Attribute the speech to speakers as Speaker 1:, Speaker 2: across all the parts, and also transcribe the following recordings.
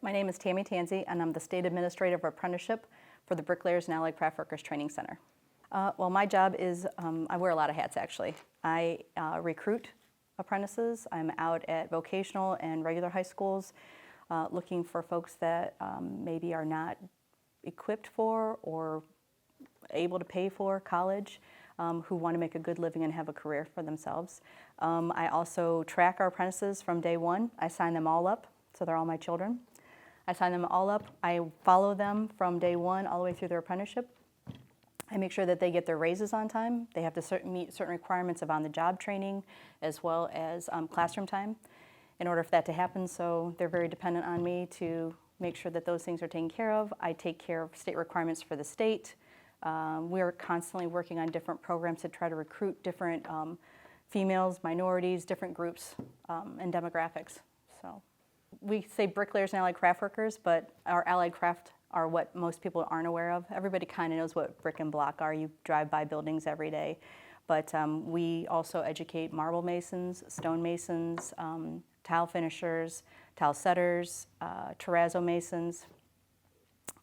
Speaker 1: My name is Tammy Tansey, and I'm the State Administrator of Apprenticeship for the Bricklayers and Allied Craft Workers Training Center. Well, my job is, I wear a lot of hats actually. I recruit apprentices. I'm out at vocational and regular high schools looking for folks that maybe are not equipped for or able to pay for college, who want to make a good living and have a career for themselves. I also track our apprentices from day one. I sign them all up, so they're all my children. I sign them all up. I follow them from day one all the way through their apprenticeship. I make sure that they get their raises on time. They have to meet certain requirements of on-the-job training as well as classroom time in order for that to happen, so they're very dependent on me to make sure that those things are taken care of. I take care of state requirements for the state. We're constantly working on different programs to try to recruit different females, minorities, different groups and demographics. So we say bricklayers and allied craft workers, but our allied craft are what most people aren't aware of. Everybody kind of knows what brick and block are. You drive by buildings every day. But we also educate marble masons, stone masons, tile finishers, tile setters, terrazzo masons,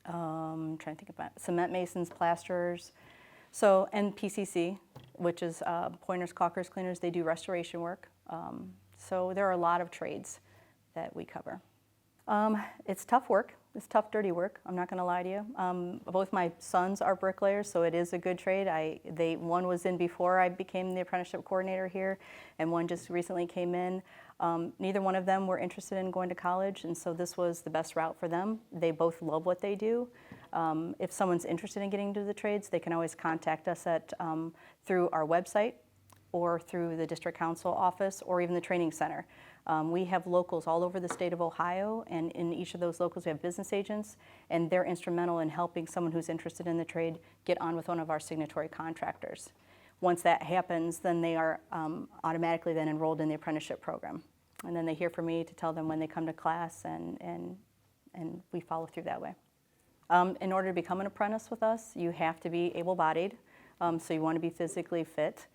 Speaker 1: trying to think about cement masons, plasterers. So, and PCC, which is pointers, caulkers, cleaners, they do restoration work. So there are a lot of trades that we cover. It's tough work. It's tough, dirty work. I'm not going to lie to you. Both my sons are bricklayers, so it is a good trade. One was in before I became the apprenticeship coordinator here, and one just recently came in. Neither one of them were interested in going to college, and so this was the best route for them. They both love what they do. If someone's interested in getting into the trades, they can always contact us through our website or through the district council office or even the training center. We have locals all over the state of Ohio, and in each of those locals we have business agents, and they're instrumental in helping someone who's interested in the trade get on with one of our signatory contractors. Once that happens, then they are automatically then enrolled in the apprenticeship program. And then they hear from me to tell them when they come to class, and we follow through that way. In order to become an apprentice with us, you have to be able-bodied, so you want to be physically fit.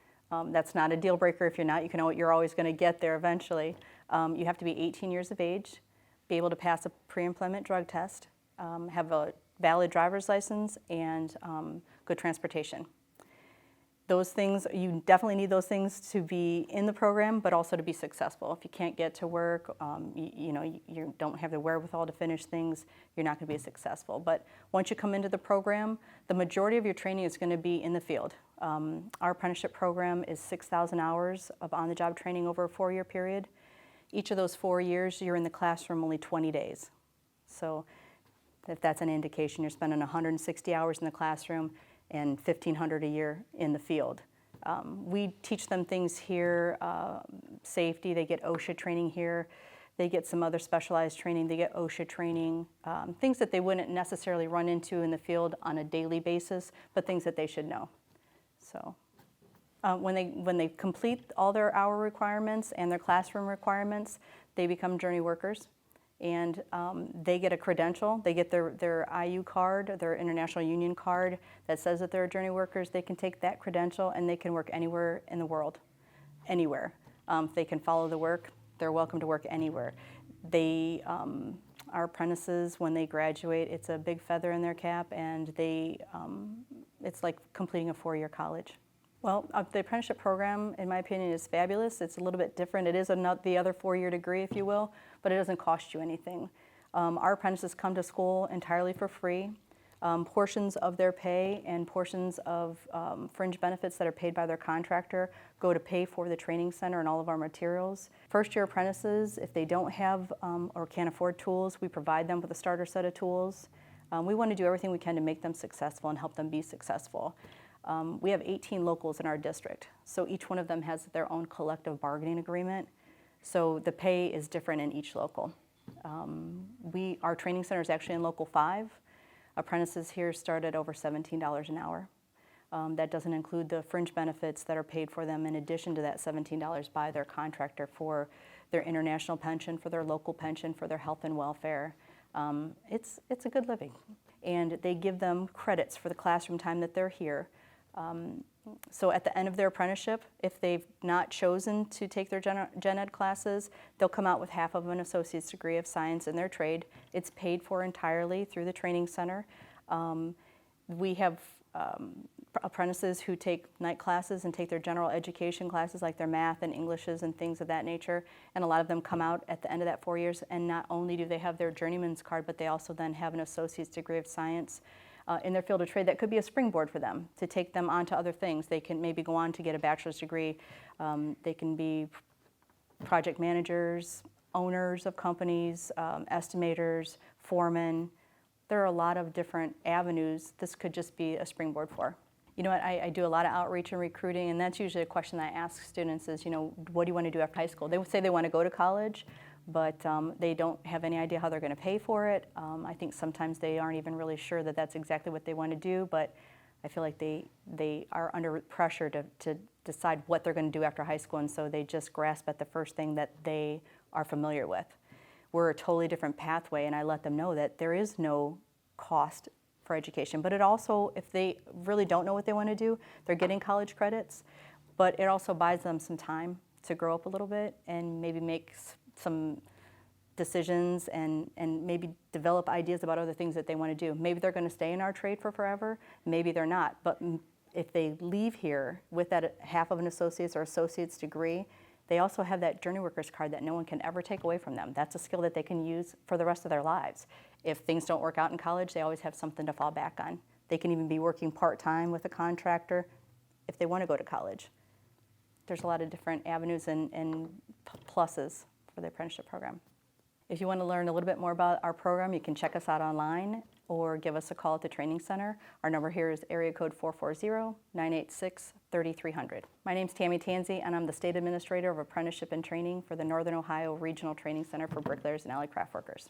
Speaker 1: That's not a deal breaker if you're not. You're always going to get there eventually. You have to be 18 years of age, be able to pass a pre-employment drug test, have a valid driver's license, and good transportation. Those things, you definitely need those things to be in the program, but also to be successful. If you can't get to work, you don't have the wherewithal to finish things, you're not going to be successful. But once you come into the program, the majority of your training is going to be in the field. Our apprenticeship program is 6,000 hours of on-the-job training over a 4-year period. Each of those 4 years, you're in the classroom only 20 days. So if that's an indication, you're spending 160 hours in the classroom and 1,500 a year in the field. We teach them things here, safety, they get OSHA training here, they get some other specialized training, they get OSHA training, things that they wouldn't necessarily run into in the field on a daily basis, but things that they should know. So when they complete all their hour requirements and their classroom requirements, they become journey workers. And they get a credential. They get their IU card, their International Union card that says that they're journey workers. They can take that credential and they can work anywhere in the world, anywhere. If they can follow the work, they're welcome to work anywhere. Our apprentices, when they graduate, it's a big feather in their cap, and it's like completing a 4-year college. Well, the apprenticeship program, in my opinion, is fabulous. It's a little bit different. It is the other 4-year degree, if you will, but it doesn't cost you anything. Our apprentices come to school entirely for free. Portions of their pay and portions of fringe benefits that are paid by their contractor go to pay for the training center and all of our materials. First-year apprentices, if they don't have or can't afford tools, we provide them with a starter set of tools. We want to do everything we can to make them successful and help them be successful. We have 18 locals in our district, so each one of them has their own collective bargaining agreement, so the pay is different in each local. Our training center is actually in Local 5. Apprentices here start at over $17 an hour. That doesn't include the fringe benefits that are paid for them in addition to that $17 by their contractor for their international pension, for their local pension, for their health and welfare. It's a good living. And they give them credits for the classroom time that they're here. So at the end of their apprenticeship, if they've not chosen to take their gen ed classes, they'll come out with half of an associate's degree of science in their trade. It's paid for entirely through the training center. We have apprentices who take night classes and take their general education classes like their math and Englishes and things of that nature, and a lot of them come out at the end of that 4 years, and not only do they have their journeyman's card, but they also then have an associate's degree of science in their field of trade that could be a springboard for them to take them on to other things. They can maybe go on to get a bachelor's degree. They can be project managers, owners of companies, estimators, foremen. There are a lot of different avenues this could just be a springboard for. You know what, I do a lot of outreach and recruiting, and that's usually a question that I ask students is, you know, what do you want to do after high school? They would say they want to go to college, but they don't have any idea how they're going to pay for it. I think sometimes they aren't even really sure that that's exactly what they want to do, but I feel like they are under pressure to decide what they're going to do after high school, and so they just grasp at the first thing that they are familiar with. We're a totally different pathway, and I let them know that there is no cost for education, but it also, if they really don't know what they want to do, they're getting college credits, but it also buys them some time to grow up a little bit and maybe make some decisions and maybe develop ideas about other things that they want to do. Maybe they're going to stay in our trade for forever, maybe they're not, but if they leave here with that half of an associate's or associate's degree, they also have that journey workers card that no one can ever take away from them. That's a skill that they can use for the rest of their lives. If things don't work out in college, they always have something to fall back on. They can even be working part-time with a contractor if they want to go to college. There's a lot of different avenues and pluses for the apprenticeship program. If you want to learn a little bit more about our program, you can check us out online or give us a call at the training center. Our number here is area code 440-986-3300. My name's Tammy Tansey, and I'm the State Administrator of Apprenticeship and Training for the Northern Ohio Regional Training Center for Bricklayers and Allied Craft Workers.